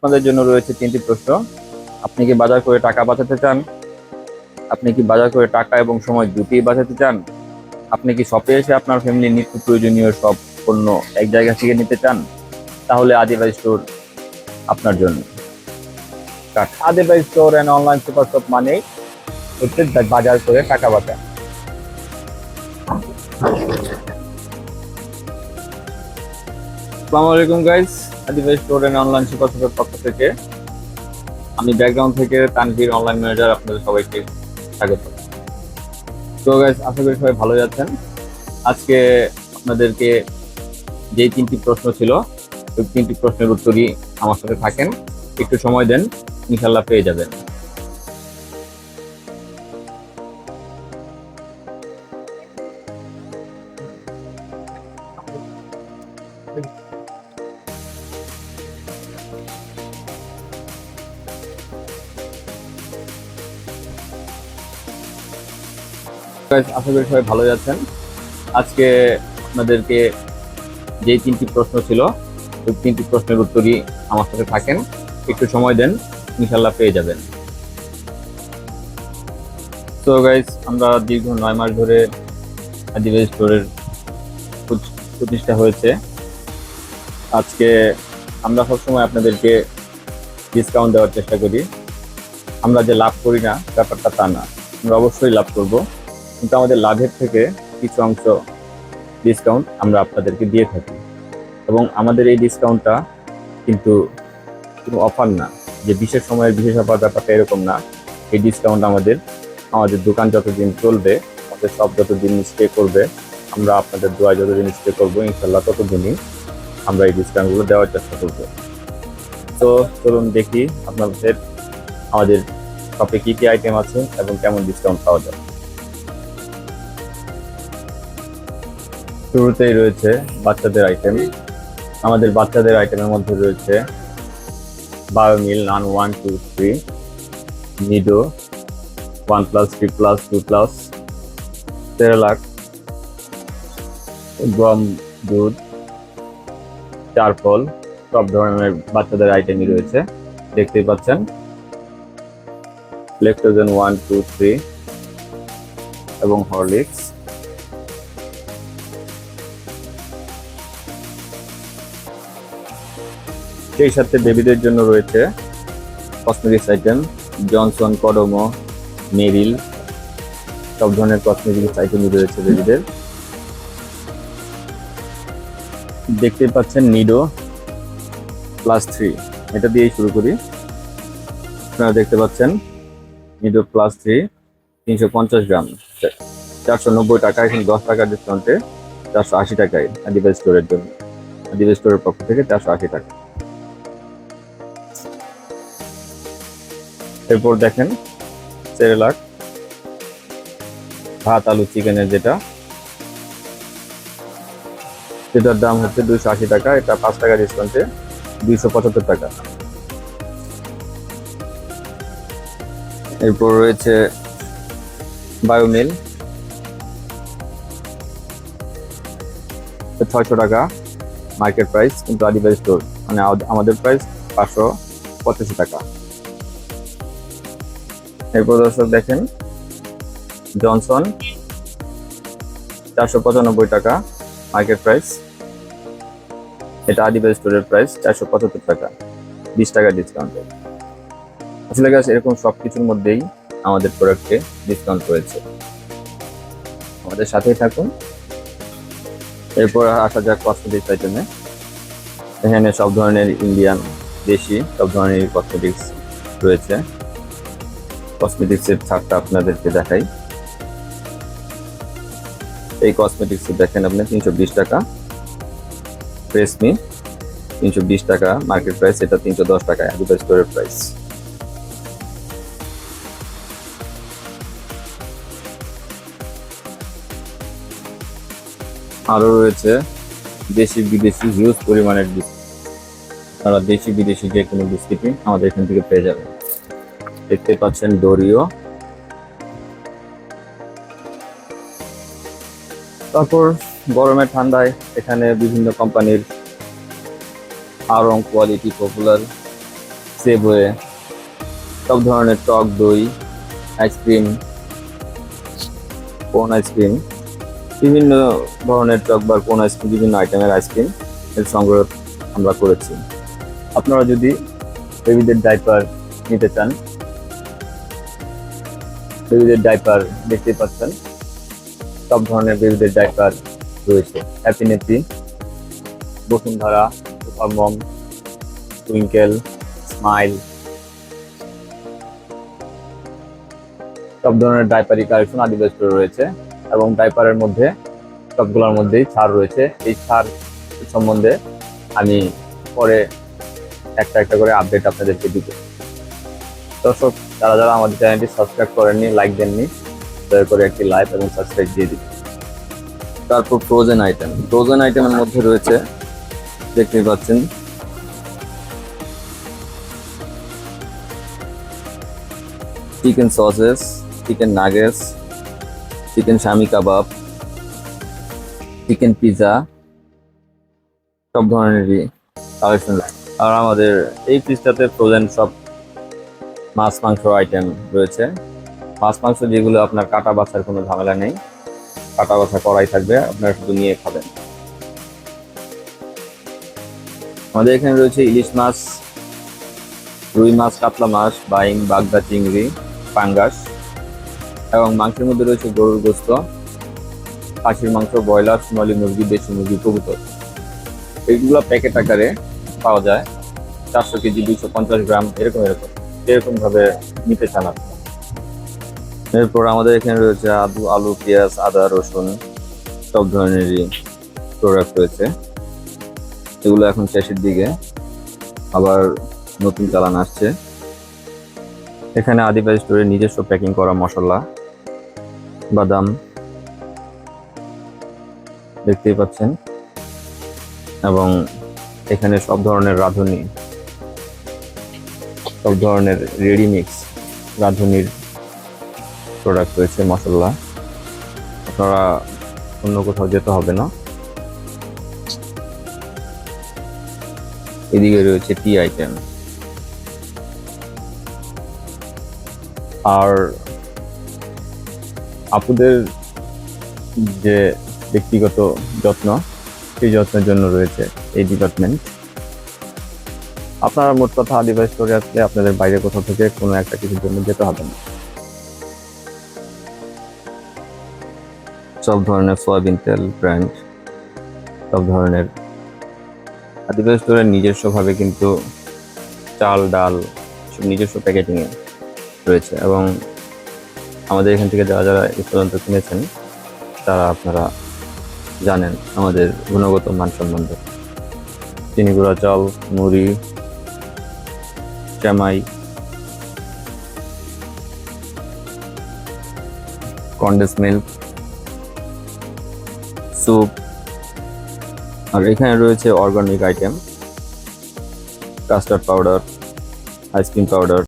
আপনাদের জন্য রয়েছে 3টি প্রশ্ন। আপনি কি বাজার করে টাকা বাঁচাতে চান? আপনি কি বাজার করে টাকা এবং সময় দুটিই বাঁচাতে চান? আপনি কি শপে এসে আপনার ফ্যামিলির নিত্য প্রয়োজনীয় সব পণ্য এক জায়গা থেকে নিতে চান? তাহলে আদিবাই স্টোর আপনার জন্য। Adibai store and online super shop মানেই হচ্ছে বাজার করে টাকা বাঁচা। আসসালামু আলাইকুম guys, Adibai store and online super শপের পক্ষ থেকে আমি ব্যাকগ্রাউন্ড থেকে তানভীর, অনলাইন ম্যানেজার, আপনাদের সবাইকে স্বাগত। তো গাইস, আশা করি সবাই ভালো যাচ্ছেন। আজকে আপনাদেরকে যেই 3টি প্রশ্ন ছিল ওই 3টি প্রশ্নের উত্তরই আমার সাথে থাকেন, একটু সময় দেন, ইনশাল্লাহ পেয়ে যাবেন। Guys, আশা করি সবাই ভালো যাচ্ছেন। আজকে আপনাদেরকে যেই 3টি প্রশ্ন ছিল ওই 3টি প্রশ্নের উত্তরই আমার সাথে থাকেন, একটু সময় দেন, ইনশাল্লাহ পেয়ে যাবেন। তো গাইস, আমরা দীর্ঘ 9 মাস ধরে আদিবাসী স্টোরের প্রতিষ্ঠা হয়েছে। আজকে আমরা সবসময় আপনাদেরকে ডিসকাউন্ট দেওয়ার চেষ্টা করি। আমরা যে লাভ করি না ব্যাপারটা তা না, আমরা অবশ্যই লাভ করব, কিন্তু আমাদের লাভের থেকে কিছু অংশ ডিসকাউন্ট আমরা আপনাদেরকে দিয়ে থাকি। এবং আমাদের এই ডিসকাউন্টটা কিন্তু কোনো অফার না যে বিশেষ সময়ের বিশেষ অফার, ব্যাপারটা এরকম না। এই ডিসকাউন্ট আমাদের দোকান যতদিন চলবে, আমাদের সব যতদিন স্টে করবে, আমরা আপনাদের দোয়া যতদিন স্টে করবো, ইনশাল্লাহ ততদিনই আমরা এই ডিসকাউন্টগুলো দেওয়ার চেষ্টা করব। তো চলুন দেখি আপনাদের আমাদের শপে কি কি আইটেম আছে এবং কেমন ডিসকাউন্ট পাওয়া যায়। শুরুতেই রয়েছে বাচ্চাদের আইটেম। আমাদের বাচ্চাদের আইটেমের মধ্যে রয়েছে বায়োমিল, নান 1, 2, 3, নিডো 1+, 3+, 2+, সেরেলাক, গম, দুধ, চারফল, সব ধরনের বাচ্চাদের আইটেমই রয়েছে। দেখতেই পাচ্ছেন ল্যাকটোজেন 1, 2, 3 এবং হরলিক্স। সেই সাথে বেবিদের জন্য রয়েছে কসমেটিক্স আইটেম, জনসন, কডোমো, মেরিল, সব ধরনের কসমেটিক্স আইটেমই রয়েছে বেবিদের। দেখতে পাচ্ছেন নিডো +3, এটা দিয়েই শুরু করি। আপনারা দেখতে পাচ্ছেন নিডো +3 350 গ্রাম, 490 টাকা, এখন 10 টাকার ডিসকাউন্টে 480 টাকায় আদিবাসী স্টোরের জন্য, আদিবাসী স্টোরের পক্ষ থেকে 480 টাকা। এরপর দেখেন সেরেলাক, ভাত আলু চিকেনের যেটার দাম হচ্ছে 280 টাকা, এটা 5 টাকা ডিসকাউন্টে 275 টাকা। এরপর রয়েছে বায়োমিল, 600 টাকা মার্কেট প্রাইস, কিন্তু আদিবাসী স্টোর মানে আমাদের প্রাইস 585 টাকা। এরপর দর্শক দেখেন জনসন 495 টাকা মার্কেট প্রাইস, এটা আদিবাসী স্টোরের প্রাইস 475 টাকা, 20 টাকা ডিসকাউন্টে। আসলে গাছ, এরকম সবকিছুর মধ্যেই আমাদের প্রোডাক্টে ডিসকাউন্ট রয়েছে, আমাদের সাথেই থাকুন। এরপর আসা যাক কসমেটিক্স আইটেমে। এখানে সব ধরনের ইন্ডিয়ান, দেশি সব ধরনের কসমেটিক্স রয়েছে। কসমেটিক্সের ছাড়টা আপনাদেরকে দেখাই। এই কসমেটিক্স দেখেন আপনি 320 টাকা, ট্রেসমি 320 টাকা মার্কেট প্রাইস, এটা 310 টাকা আদিবাসী স্টোরের প্রাইস। আরো রয়েছে দেশি বিদেশি হিউজ পরিমাণের বিস্কিট। আপনারা দেশি বিদেশি যে কোনো বিস্কিটই আমাদের এখান থেকে পেয়ে যাবেন। দেখতে পাচ্ছেন ডোরিও। তারপর গরমে ঠান্ডায় এখানে বিভিন্ন কোম্পানির আরং, কোয়ালিটি, পপুলার সেবওয়ে, সব ধরনের টক দই, আইসক্রিম, কোন আইসক্রিম, বিভিন্ন ধরনের টক বা কোন আইসক্রিম, বিভিন্ন আইটেমের আইসক্রিম এর সংগ্রহ আমরা করেছি। আপনারা যদি বেবিদের ডাইপার নিতে চান, বেবিদের ডাইপার দেখতেই পাচ্ছেন, সব ধরনের বেবিদের ডাইপার রয়েছে। Happy nappy, Bashundhara, supermom, twinkle, smile, সব ধরনের ডাইপারি কালেকশন আদিবাসী স্টোরে রয়েছে। এবং ডাইপারের মধ্যে সবগুলোর মধ্যেই ছাড় রয়েছে। এই ছাড় সম্বন্ধে আমি পরে একটা একটা করে আপডেট আপনাদেরকে দিব। দর্শক, যারা যারা আমাদের চ্যানেলটি সাবস্ক্রাইব করেননি, লাইক দেননি, দয়া করে একটি লাইক এবং সাবস্ক্রাইব দিয়ে দিন। তারপর ফ্রোজেন আইটেম, ফ্রোজেন আইটেমের মধ্যে রয়েছে, দেখতেই পাচ্ছেন, chicken sausage, chicken nuggets, chicken shami kabab, chicken pizza, সব ধরনেরই কালেকশন। আর আমাদের এই ফ্রিজটাতে ফ্রোজেন সব মাছ মাংস আইটেম রয়েছে। মাছ মাংস যেগুলো আপনার কাটা বাছার কোনো ঝামেলা নেই, কাটা বাছা করাই থাকবে, আপনারা শুধু নিয়ে খাবেন। আমাদের এখানে রয়েছে ইলিশ মাছ, রুই মাছ, কাতলা মাছ, বাইং, বাগদা চিংড়ি, পাঙ্গাস, এবং মাংসের মধ্যে রয়েছে গরুর গোস্ত, খাসির মাংস, ব্রয়লার, সোনালী মুরগি, দেশি মুরগি, কবুতর। এইগুলো প্যাকেট আকারে পাওয়া যায়, 400 কেজি, 250 গ্রাম, এরকম ভাবে নিতে চান আপনি। এরপর আমাদের এখানে রয়েছে আলু, পেঁয়াজ, আদা, রসুন, সব ধরনেরই প্রোডাক্ট রয়েছে। এগুলো এখন শেষের দিকে, আবার নতুন চালান আসছে। এখানে আদিবাসী স্টোরের নিজস্ব প্যাকিং করা মশলা, বাদাম দেখতেই পাচ্ছেন, এবং এখানে সব ধরনের রাঁধুনি, সব ধরনের রেডিমিক্স রাঁধুনির প্রোডাক্ট রয়েছে, মশলা। আপনারা অন্য কোথাও যেতে হবে না। এদিকে রয়েছে টি আইটেম। আর আপুদের যে ব্যক্তিগত যত্ন, সেই যত্নের জন্য রয়েছে এই ডিপার্টমেন্ট। আপনারা মোট কথা আদিবাসী স্টোরে আসলে আপনাদের বাইরে কোথাও থেকে কোনো একটা কিছুর জন্য যেতে হবে না। সব ধরনের সয়াবিন তেল ব্র্যান্ড, সব ধরনের আদিবাসী স্টোরের নিজস্বভাবে কিন্তু চাল, ডাল সব নিজস্ব প্যাকেটিংয়ে রয়েছে। এবং আমাদের এখান থেকে যারা যারা এই পর্যন্ত কিনেছেন, তারা আপনারা জানেন আমাদের গুণগত মান সম্বন্ধে। চিনি গুঁড়া চাল, মুড়ি, সেমাই, কন্ডেন্স মিল্ক, স্যুপ। আর এখানে রয়েছে organic item, custard powder, ice cream powder,